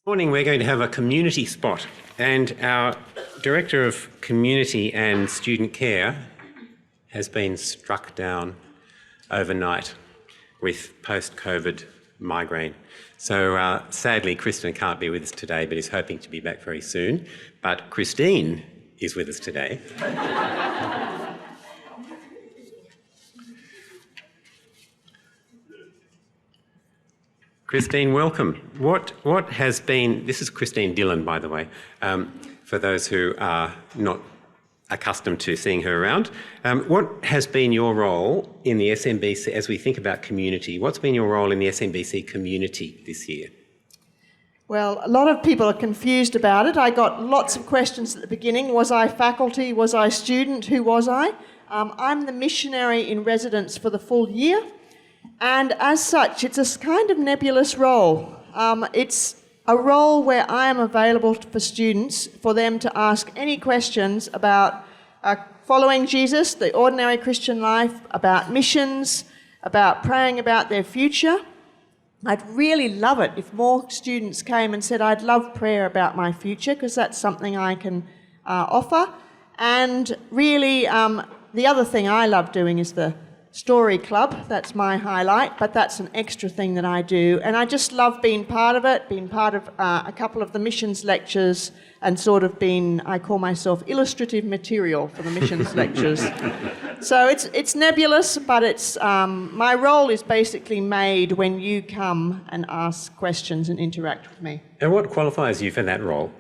Morning, we're going to have a community spot, and our Director of Community and Student Care has been struck down overnight with post-COVID migraine. So sadly, Kristen can't be with us today, but is hoping to be back very soon. But Christine is with us today. Christine, welcome. What has been, this is Christine Dillon, by the way, for those who are not accustomed to seeing her around. What has been your role in the SMBC, as we think about community, what's been your role in the SMBC community this year? Well, a lot of people are confused about it. I got lots of questions at the beginning. Was I faculty? Was I student? Who was I? I'm the missionary in residence for the full year. And as such, it's a kind of nebulous role. It's a role where I am available for students, for them to ask any questions about following Jesus, the ordinary Christian life, about missions, about praying about their future. I'd really love it if more students came and said, I'd love prayer about my future, because that's something I can offer. And really, the other thing I love doing is the Story Club. That's my highlight, but that's an extra thing that I do. And I just love being part of it, being part of a couple of the missions lectures, and sort of being, I call myself illustrative material for the missions lectures. So it's nebulous, but it's my role is basically made when you come and ask questions and interact with me. And what qualifies you for that role?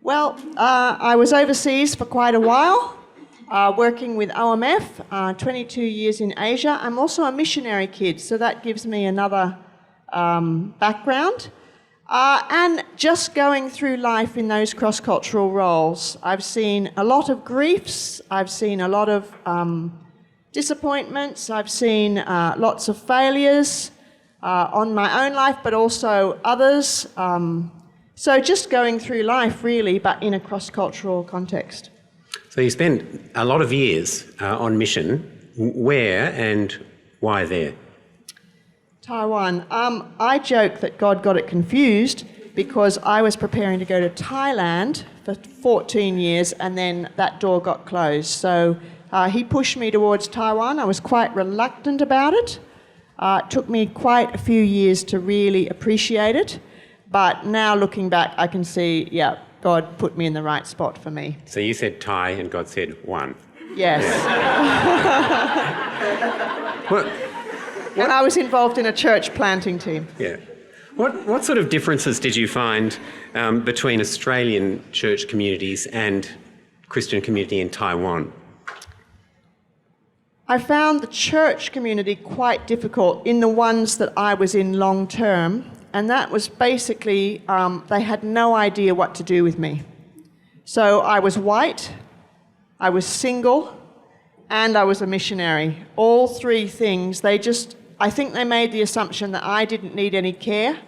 Well, I was overseas for quite a while. Working with OMF, 22 years in Asia. I'm also a missionary kid, so that gives me another background. And just going through life in those cross-cultural roles, I've seen a lot of griefs, I've seen a lot of disappointments, I've seen lots of failures on my own life, but also others. So just going through life, really, but in a cross-cultural context. So you spent a lot of years on mission. Where and why there? Taiwan. I joke that God got it confused because I was preparing to go to Thailand for 14 years and then that door got closed. So he pushed me towards Taiwan. I was quite reluctant about it. It took me quite a few years to really appreciate it. But now looking back, I can see, yeah, God put me in the right spot for me. So you said Thai and God said one. Yes. What? And I was involved in a church planting team. Yeah. What sort of differences did you find between Australian church communities and Christian community in Taiwan? I found the church community quite difficult in the ones that I was in long term. And that was basically, they had no idea what to do with me. So I was white, I was single, and I was a missionary. All three things, I think they made the assumption that I didn't need any care.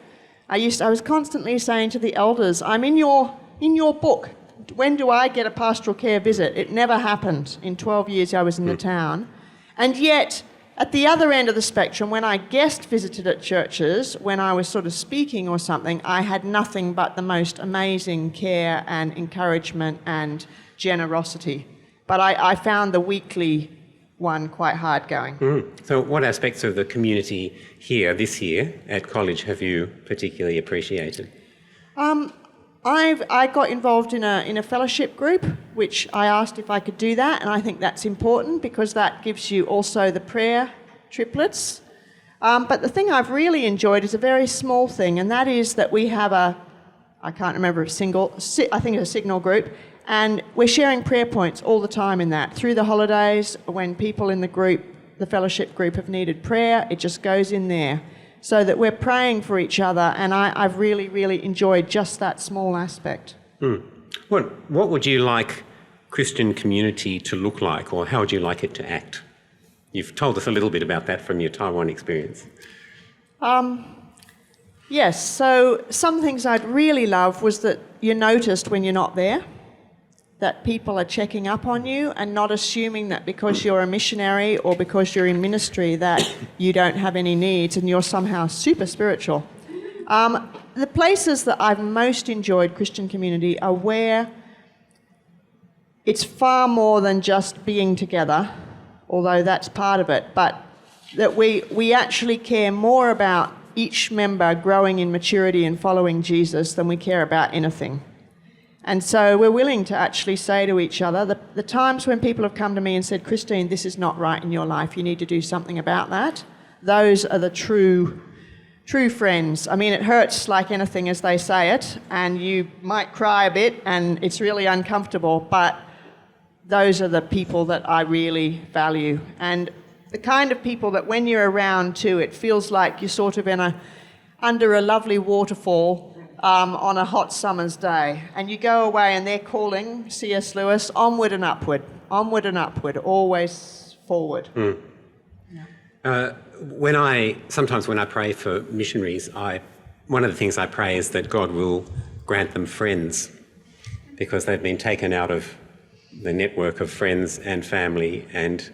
I was constantly saying to the elders, I'm in your book. When do I get a pastoral care visit? It never happened in 12 years I was in the town. And yet, at the other end of the spectrum, when I guest visited at churches, when I was sort of speaking or something, I had nothing but the most amazing care and encouragement and generosity. But I found the weekly one quite hard going. So what aspects of the community here this year at college have you particularly appreciated? I got involved in a fellowship group, which I asked if I could do that, and I think that's important because that gives you also the prayer triplets. But the thing I've really enjoyed is a very small thing, and that is that we have I think it's a signal group, and we're sharing prayer points all the time in that. Through the holidays, when people in the group, the fellowship group, have needed prayer, it just goes in there. So that we're praying for each other, and I've really, really enjoyed just that small aspect. What would you like Christian community to look like, or how would you like it to act? You've told us a little bit about that from your Taiwan experience. Yes, so some things I'd really love was that you're noticed when you're not there, that people are checking up on you and not assuming that because you're a missionary or because you're in ministry that you don't have any needs and you're somehow super spiritual. The places that I've most enjoyed Christian community are where it's far more than just being together, although that's part of it, but that we actually care more about each member growing in maturity and following Jesus than we care about anything. And so we're willing to actually say to each other, the times when people have come to me and said, Christine, this is not right in your life, you need to do something about that, those are the true friends. I mean, it hurts like anything as they say it, and you might cry a bit, and it's really uncomfortable, but those are the people that I really value. And the kind of people that when you're around too, it feels like you're sort of under a lovely waterfall on a hot summer's day. And you go away and they're calling C.S. Lewis, onward and upward, always forward. Mm. Yeah. Sometimes when I pray for missionaries, one of the things I pray is that God will grant them friends, because they've been taken out of the network of friends and family and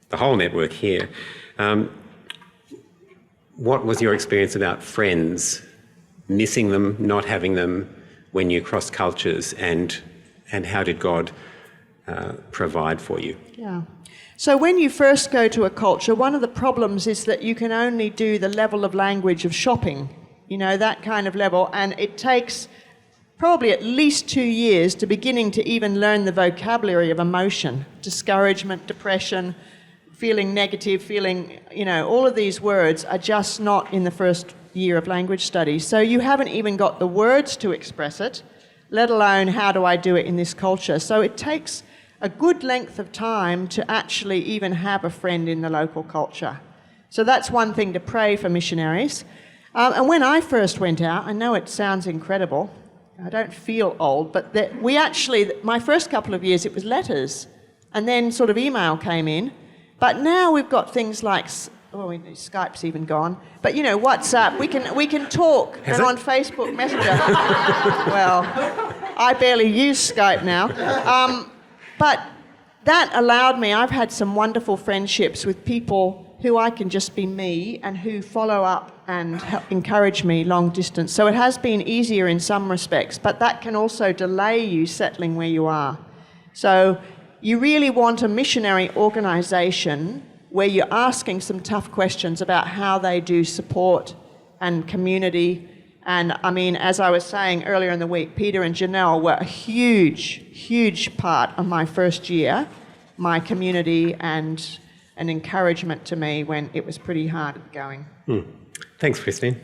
the whole network here. What was your experience about friends, missing them, not having them when you crossed cultures, and how did God provide for you? Yeah. So when you first go to a culture, one of the problems is that you can only do the level of language of shopping, that kind of level, and it takes probably at least 2 years to beginning to even learn the vocabulary of emotion, discouragement, depression, feeling negative, all of these words are just not in the first year of language study. So you haven't even got the words to express it, let alone how do I do it in this culture. So it takes a good length of time to actually even have a friend in the local culture. So that's one thing to pray for missionaries. And when I first went out, I know it sounds incredible, I don't feel old, but my first couple of years it was letters, and then sort of email came in. But now we've got things like, Skype's even gone, but WhatsApp, we can talk, and on Facebook Messenger. Well, I barely use Skype now. But that allowed me, I've had some wonderful friendships with people who I can just be me and who follow up and encourage me long distance. So it has been easier in some respects, but that can also delay you settling where you are. So you really want a missionary organisation where you're asking some tough questions about how they do support and community. And I mean, as I was saying earlier in the week, Peter and Janelle were a huge, huge part of my first year, my community and an encouragement to me when it was pretty hard going. Thanks, Christine.